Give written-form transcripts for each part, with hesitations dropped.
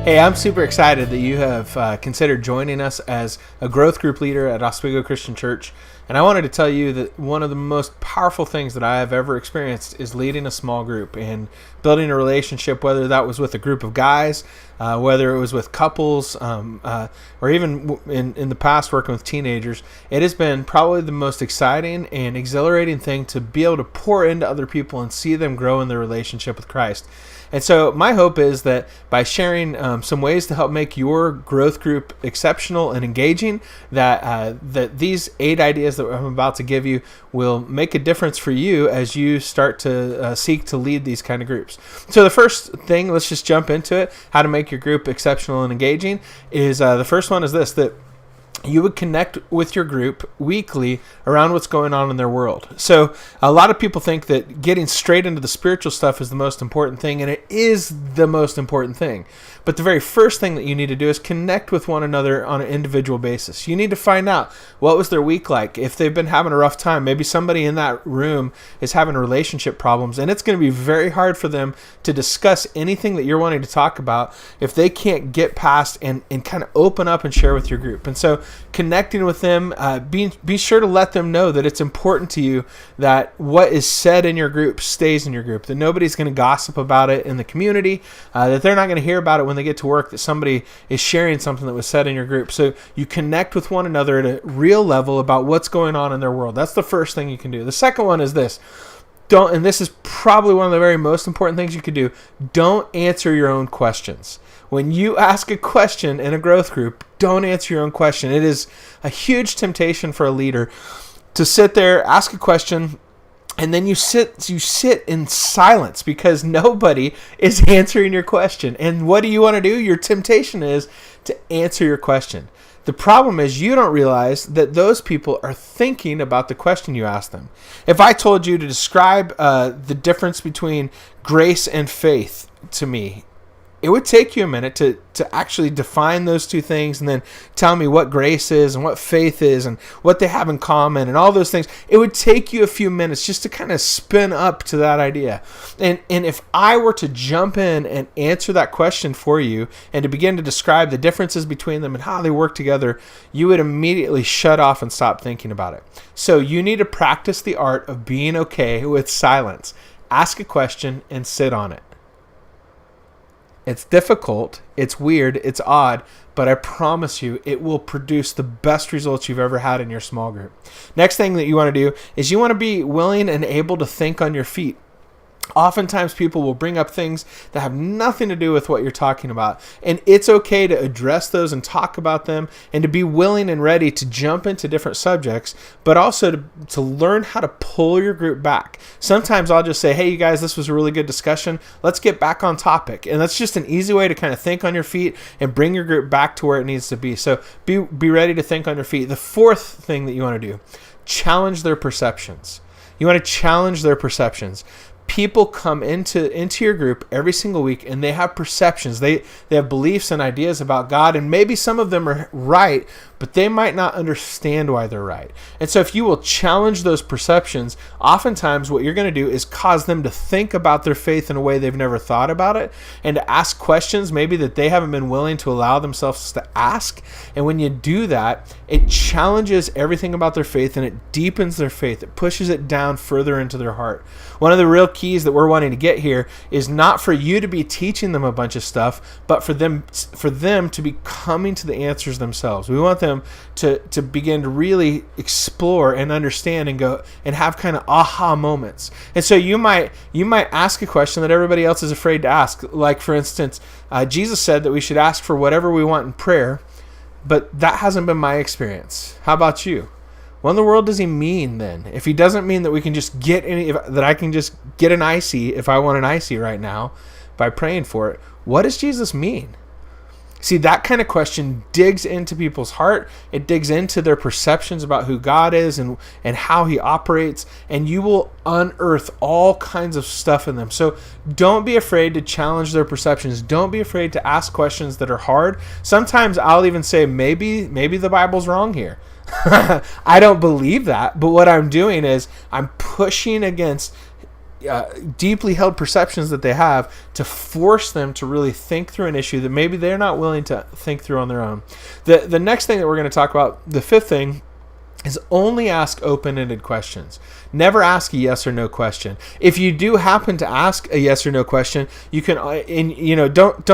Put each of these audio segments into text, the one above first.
Hey, I'm super excited that you have considered joining us as a growth group leader at Oswego Christian Church. And I wanted to tell you that one of the most powerful things that I have ever experienced is leading a small group and building a relationship, whether that was with a group of guys, whether it was with couples, or even in the past working with teenagers. It has been probably the most exciting and exhilarating thing to be able to pour into other people and see them grow in their relationship with Christ. And so my hope is that by sharing some ways to help make your growth group exceptional and engaging, that these 8 ideas that I'm about to give you will make a difference for you as you start to seek to lead these kind of groups. So the first thing, let's just jump into it, how to make your group exceptional and engaging, is the first one is this, that you would connect with your group weekly around what's going on in their world. So a lot of people think that getting straight into the spiritual stuff is the most important thing, and it is the most important thing. But the very first thing that you need to do is connect with one another on an individual basis. You need to find out what was their week like. If they've been having a rough time, maybe somebody in that room is having relationship problems, and it's going to be very hard for them to discuss anything that you're wanting to talk about if they can't get past and kind of open up and share with your group. And so connecting with them, be sure to let them know that it's important to you that what is said in your group stays in your group, that nobody's going to gossip about it in the community, that they're not going to hear about it when they get to work, that somebody is sharing something that was said in your group. So you connect with one another at a real level about what's going on in their world. That's the first thing you can do. The second one is this. And this is probably one of the very most important things you could do, don't answer your own questions. When you ask a question in a growth group, don't answer your own question. It is a huge temptation for a leader to sit there, ask a question, and then you sit in silence because nobody is answering your question. And what do you want to do? Your temptation is to answer your question. The problem is you don't realize that those people are thinking about the question you asked them. If I told you to describe the difference between grace and faith to me, it would take you a minute to actually define those two things and then tell me what grace is and what faith is and what they have in common and all those things. It would take you a few minutes just to kind of spin up to that idea. And if I were to jump in and answer that question for you and to begin to describe the differences between them and how they work together, you would immediately shut off and stop thinking about it. So you need to practice the art of being okay with silence. Ask a question and sit on it. It's difficult, it's weird, it's odd, but I promise you it will produce the best results you've ever had in your small group. Next thing that you want to do is you want to be willing and able to think on your feet. Oftentimes people will bring up things that have nothing to do with what you're talking about. And it's okay to address those and talk about them and to be willing and ready to jump into different subjects, but also to learn how to pull your group back. Sometimes I'll just say, hey, you guys, this was a really good discussion. Let's get back on topic. And that's just an easy way to kind of think on your feet and bring your group back to where it needs to be. So be ready to think on your feet. The fourth thing that you want to do, challenge their perceptions. You want to challenge their perceptions. People come into your group every single week and they have perceptions. They have beliefs and ideas about God, and maybe some of them are right, but they might not understand why they're right. And so if you will challenge those perceptions, oftentimes what you're going to do is cause them to think about their faith in a way they've never thought about it and to ask questions maybe that they haven't been willing to allow themselves to ask. And when you do that, it challenges everything about their faith and it deepens their faith. It pushes it down further into their heart. One of the real keys that we're wanting to get here is not for you to be teaching them a bunch of stuff, but for them to be coming to the answers themselves. We want them to begin to really explore and understand and go and have kind of aha moments. And so you might ask a question that everybody else is afraid to ask. Like, for instance, Jesus said that we should ask for whatever we want in prayer, but that hasn't been my experience. How about you? What in the world does he mean then? If he doesn't mean that we can just that I can just get an icy if I want an icy right now by praying for it, what does Jesus mean? See, that kind of question digs into people's heart. It digs into their perceptions about who God is and how he operates, and you will unearth all kinds of stuff in them. So don't be afraid to challenge their perceptions. Don't be afraid to ask questions that are hard. Sometimes I'll even say, maybe the Bible's wrong here. I don't believe that, but what I'm doing is I'm pushing against deeply held perceptions that they have, to force them to really think through an issue that maybe they're not willing to think through on their own. The next thing that we're going to talk about, the fifth thing, is only ask open-ended questions. Never ask a yes or no question. If you do happen to ask a yes or no question, you can, don't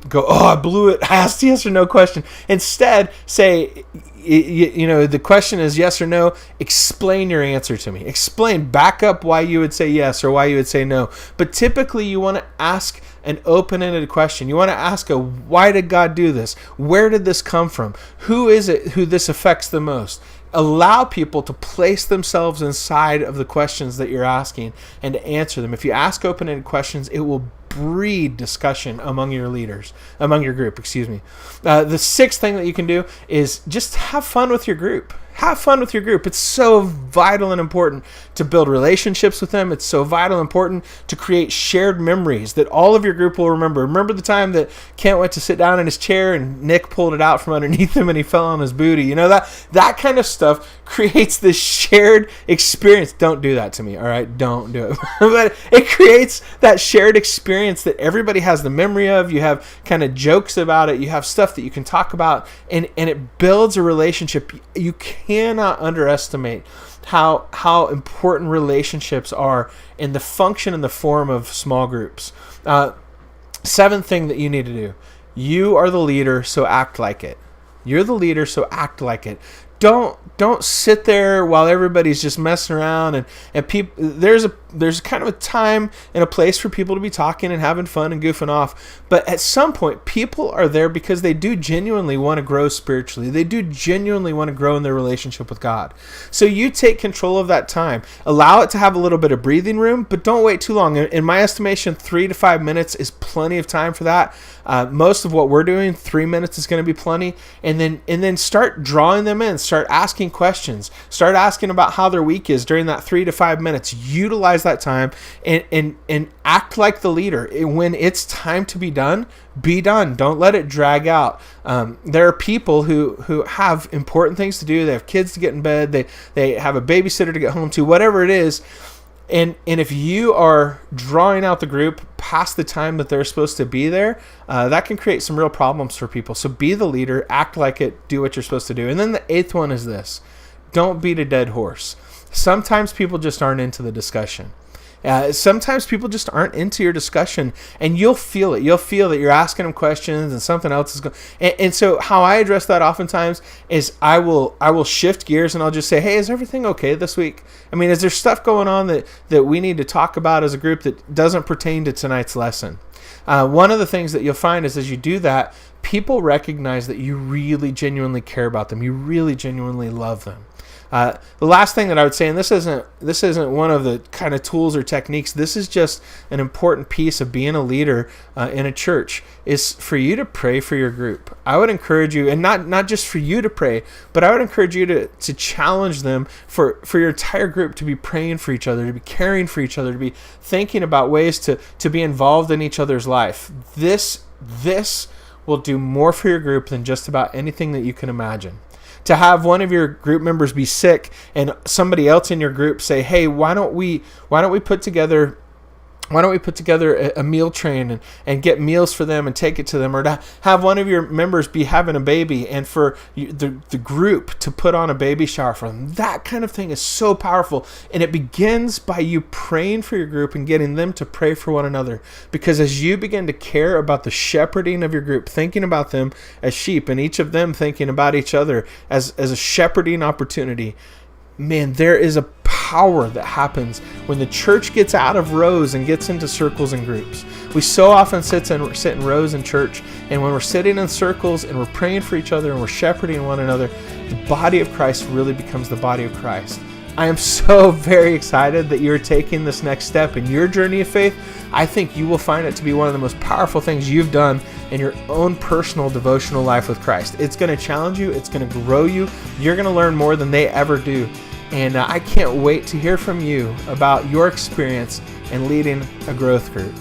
go, oh, I blew it, I asked a yes or no question. Instead, say, the question is yes or no. Explain your answer to me. Explain, back up why you would say yes or why you would say no. But typically, you want to ask an open-ended question. You want to ask why did God do this? Where did this come from? Who is it who this affects the most? Allow people to place themselves inside of the questions that you're asking and to answer them. If you ask open-ended questions, it will breed discussion among your group. The sixth thing that you can do is just have fun with your group. Have fun with your group. It's so vital and important to build relationships with them. It's so vital and important to create shared memories that all of your group will remember. Remember the time that Kent went to sit down in his chair and Nick pulled it out from underneath him and he fell on his booty. That kind of stuff creates this shared experience. Don't do that to me, all right? Don't do it. But it creates that shared experience that everybody has the memory of. You have kind of jokes about it. You have stuff that you can talk about, and it builds a relationship. You cannot underestimate how important relationships are in the function and the form of small groups. Seventh thing that you need to do: you are the leader, so act like it. You're the leader, so act like it. Don't sit there while everybody's just messing around and people. There's kind of a time and a place for people to be talking and having fun and goofing off. But at some point, people are there because they do genuinely want to grow spiritually. They do genuinely want to grow in their relationship with God. So you take control of that time. Allow it to have a little bit of breathing room, but don't wait too long. In my estimation, 3 to 5 minutes is plenty of time for that. Most of what we're doing, 3 minutes is going to be plenty. And then start drawing them in. Start asking questions. Start asking about how their week is during that 3 to 5 minutes. Utilize that time and act like the leader. When it's time to be done, be done. Don't let it drag out. There are people who have important things to do. They have kids to get in bed. They have a babysitter to get home to, whatever it is. And if you are drawing out the group past the time that they're supposed to be there, that can create some real problems for people. So be the leader, act like it, do what you're supposed to do. And then the eighth one is this: don't beat a dead horse. Sometimes people just aren't into the discussion. Sometimes people just aren't into your discussion, and you'll feel it. You'll feel that you're asking them questions and something else is going. And so how I address that oftentimes is I will shift gears and I'll just say, hey, is everything okay this week? I mean, is there stuff going on that we need to talk about as a group that doesn't pertain to tonight's lesson? One of the things that you'll find is as you do that, people recognize that you really genuinely care about them. You really genuinely love them. The last thing that I would say, and this isn't one of the kind of tools or techniques, this is just an important piece of being a leader in a church, is for you to pray for your group. I would encourage you, and not just for you to pray, but I would encourage you to challenge them for your entire group to be praying for each other, to be caring for each other, to be thinking about ways to be involved in each other's life. This will do more for your group than just about anything that you can imagine. To have one of your group members be sick and somebody else in your group say, hey, why don't we put together a meal train and get meals for them and take it to them, or to have one of your members be having a baby and for the group to put on a baby shower for them. That kind of thing is so powerful, and it begins by you praying for your group and getting them to pray for one another, because as you begin to care about the shepherding of your group, thinking about them as sheep and each of them thinking about each other as a shepherding opportunity, man, there is a power that happens when the church gets out of rows and gets into circles and groups. We so often sit in rows in church, and when we're sitting in circles and we're praying for each other and we're shepherding one another, the body of Christ really becomes the body of Christ. I am so very excited that you're taking this next step in your journey of faith. I think you will find it to be one of the most powerful things you've done in your own personal devotional life with Christ. It's going to challenge you. It's going to grow you. You're going to learn more than they ever do. And I can't wait to hear from you about your experience in leading a growth group.